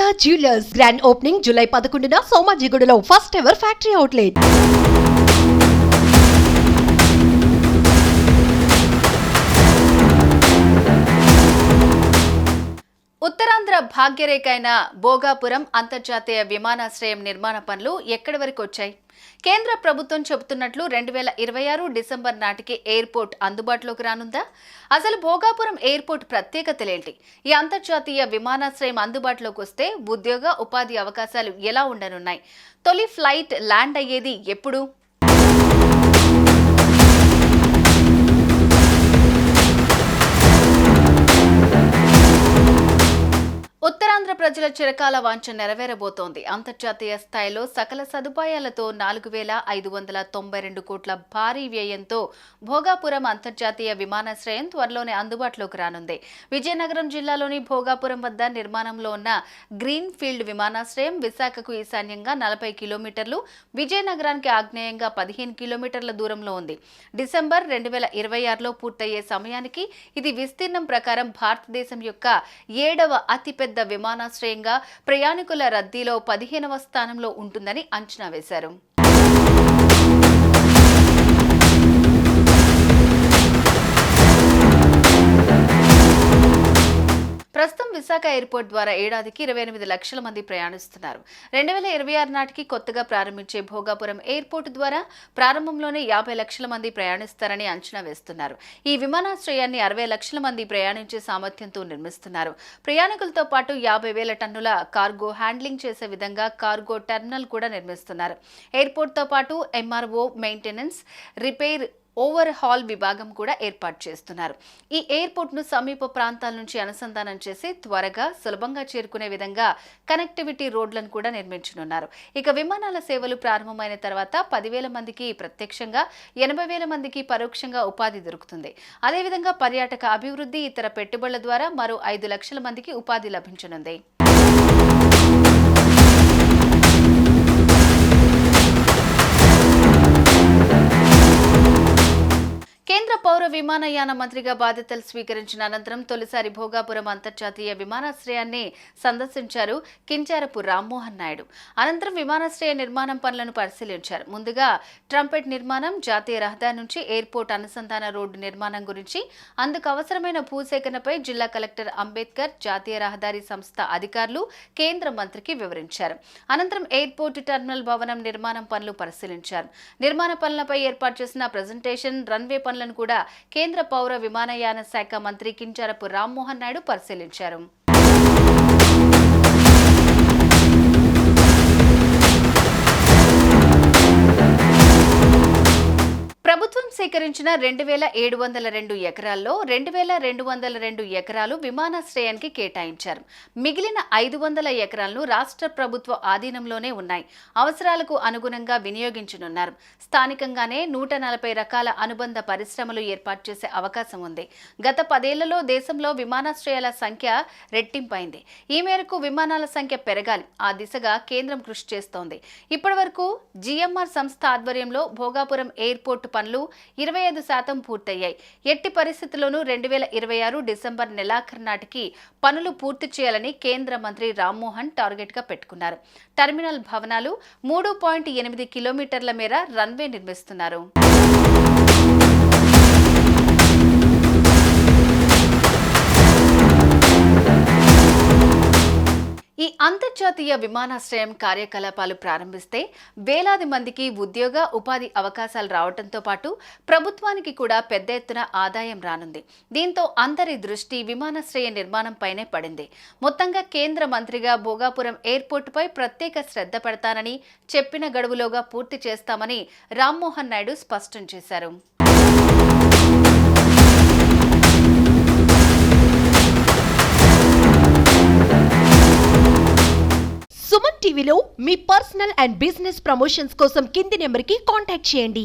Sharada jewellers grand opening July 11న సోమాజిగూడలో first ever factory outlet. Uttarandhra భాగ్యరేఖ అయిన భోగాపురం అంతర్జాతీయ విమానాశ్రయం నిర్మాణ పనులు ఎక్కడి వరకు వచ్చాయి? కేంద్ర ప్రభుత్వం చెబుతున్నట్లు 2026 డిసెంబర్ నాటికి ఎయిర్పోర్ట్ అందుబాటులోకి రానుందా? అసలు భోగాపురం ఎయిర్పోర్ట్ ప్రత్యేకతలేంటి? ఈ అంతర్జాతీయ విమానాశ్రయం అందుబాటులోకి వస్తే ఉద్యోగ ఉపాధి అవకాశాలు ఎలా ఉండనున్నాయి? తొలి ఫ్లైట్ ల్యాండ్ అయ్యేది ఎప్పుడు? ఉత్తరాంధ్ర ప్రజల చిరకాల వాంఛ నెరవేరబోతోంది. అంతర్జాతీయ స్థాయిలో సకల సదుపాయాలతో 4,592 కోట్ల భారీ వ్యయంతో భోగాపురం అంతర్జాతీయ విమానాశ్రయం త్వరలోనే అందుబాటులోకి రానుంది. విజయనగరం జిల్లాలోని భోగాపురం వద్ద నిర్మాణంలో ఉన్న గ్రీన్ ఫీల్డ్ విమానాశ్రయం విశాఖకు ఈశాన్యంగా 40 కిలోమీటర్లు, విజయనగరానికి ఆగ్నేయంగా 15 కిలోమీటర్ల దూరంలో ఉంది. డిసెంబర్ 2026లో పూర్తయ్యే సమయానికి ఇది విస్తీర్ణం ప్రకారం భారతదేశం యొక్క 7వ అతిపెద్ద విమానాశ్రయంగా ప్రయాణికుల రద్దీలో 15వ స్థానంలో ఉంటుందని అంచనా వేశారు. ప్రస్తుతం విశాఖ ఎయిర్పోర్ట్ ద్వారా ఏడాదికి 28 లక్షల మంది ప్రయాణిస్తున్నారు. 2026 నాటికి కొత్తగా ప్రారంభించే భోగాపురం ఎయిర్పోర్ట్ ద్వారా ప్రారంభంలోనే 50 లక్షల మంది ప్రయాణిస్తారని అంచనా వేస్తున్నారు. ఈ విమానాశ్రయాన్ని 60 లక్షల మంది ప్రయాణించే సామర్థ్యంతో నిర్మిస్తున్నారు. ప్రయాణికులతో పాటు 50,000 టన్నుల కార్గో హ్యాండ్లింగ్ చేసే విధంగా కార్గో టెర్మినల్ కూడా నిర్మిస్తున్నారు. ఎయిర్పోర్ట్తో పాటు MRO, maintenance, repair, over hall విభాగం కూడా ఏర్పాటు చేస్తున్నారు. ఈ ఎయిర్పోర్ట్ను సమీప ప్రాంతాల నుంచి అనుసంధానం చేసి త్వరగా సులభంగా చేరుకునే విధంగా కనెక్టివిటీ రోడ్లను కూడా నిర్మించనున్నారు. ఇక విమానాల సేవలు ప్రారంభమైన తర్వాత 10,000 మందికి ప్రత్యక్షంగా, 80,000 మందికి పరోక్షంగా ఉపాధి దొరుకుతుంది. అదేవిధంగా పర్యాటక అభివృద్ధి, ఇతర పెట్టుబడుల ద్వారా మరో 5 లక్షల మందికి ఉపాధి లభించనుంది. కేంద్ర పౌర విమానయాన మంత్రిగా బాధ్యతలు స్వీకరించిన అనంతరం తొలిసారి భోగాపురం అంతర్జాతీయ విమానాశ్రయాన్ని సందర్శించారు కింజారపు రామ్మోహన్ నాయుడు. అనంతరం విమానాశ్రయ నిర్మాణం పనులను పరిశీలించారు. ముందుగా ట్రంపెట్ నిర్మాణం, జాతీయ రహదారి నుంచి ఎయిర్పోర్ట్ అనుసంధాన రోడ్డు నిర్మాణం గురించి, అందుకు అవసరమైన భూసేకరణపై జిల్లా కలెక్టర్ అంబేద్కర్, జాతీయ రహదారి సంస్థ అధికారులు కేంద్ర మంత్రికి వివరించారు. అనంతరం ఎయిర్పోర్ట్ టెర్మినల్ భవనం నిర్మాణం పనులు పరిశీలించారు. నిర్మాణ పనులపై ఏర్పాటు చేసిన ప్రజెంటేషన్, రన్వే పనులను కూడా కేంద్ర పౌర విమానయాన శాఖ మంత్రి కింజారపు రామ్మోహన్ నాయుడు పరిశీలించారు. ప్రభుత్వం సేకరించిన 2,702 ఎకరాల్లో 2,202 ఎకరాలు విమానాశ్రయానికి కేటాయించారు. మిగిలిన 500 ఎకరాలను రాష్ట్ర ప్రభుత్వ ఆధీనంలోనే ఉన్నాయి. అవసరాలకు అనుగుణంగా వినియోగించనున్నారు. స్థానికంగానే 140 రకాల అనుబంధ పరిశ్రమలు ఏర్పాటు చేసే అవకాశం ఉంది. గత 10 ఏళ్లలో దేశంలో విమానాశ్రయాల సంఖ్య రెట్టింపైంది. ఈ మేరకు విమానాల సంఖ్య పెరగాలి. ఆ దిశగా కేంద్రం కృషి చేస్తోంది. ఇప్పటి వరకు జిఎంఆర్ సంస్థ ఆధ్వర్యంలో భోగాపురం ఎయిర్పోర్ట్ పనులు 25% పూర్తయ్యాయి. ఎట్టి పరిస్థితుల్లోనూ 2026 డిసెంబర్ నెలాఖరు నాటికి పనులు పూర్తి చేయాలని కేంద్ర మంత్రి రామ్మోహన్ టార్గెట్ గా పెట్టుకున్నారు. టెర్మినల్ భవనాలు 3.8 కిలోమీటర్ల మేర రన్వే నిర్మిస్తున్నారు. ఈ అంతర్జాతీయ విమానాశ్రయం కార్యకలాపాలు ప్రారంభిస్తే వేలాది మందికి ఉద్యోగ ఉపాధి అవకాశాలు రావడంతో పాటు ప్రభుత్వానికి కూడా పెద్ద ఎత్తున ఆదాయం రానుంది. దీంతో అందరి దృష్టి విమానాశ్రయ నిర్మాణంపైనే పడింది. మొత్తంగా కేంద్ర మంత్రిగా భోగాపురం ఎయిర్పోర్టుపై ప్రత్యేక శ్రద్ధ పెడతానని, చెప్పిన గడువులోగా పూర్తి చేస్తామని రామ్మోహన్ నాయుడు స్పష్టం చేశారు. సుమన్ టీవీలో మీ పర్సనల్ అండ్ బిజినెస్ ప్రమోషన్స్ కోసం కింది నెంబర్కి కాంటాక్ట్ చేయండి.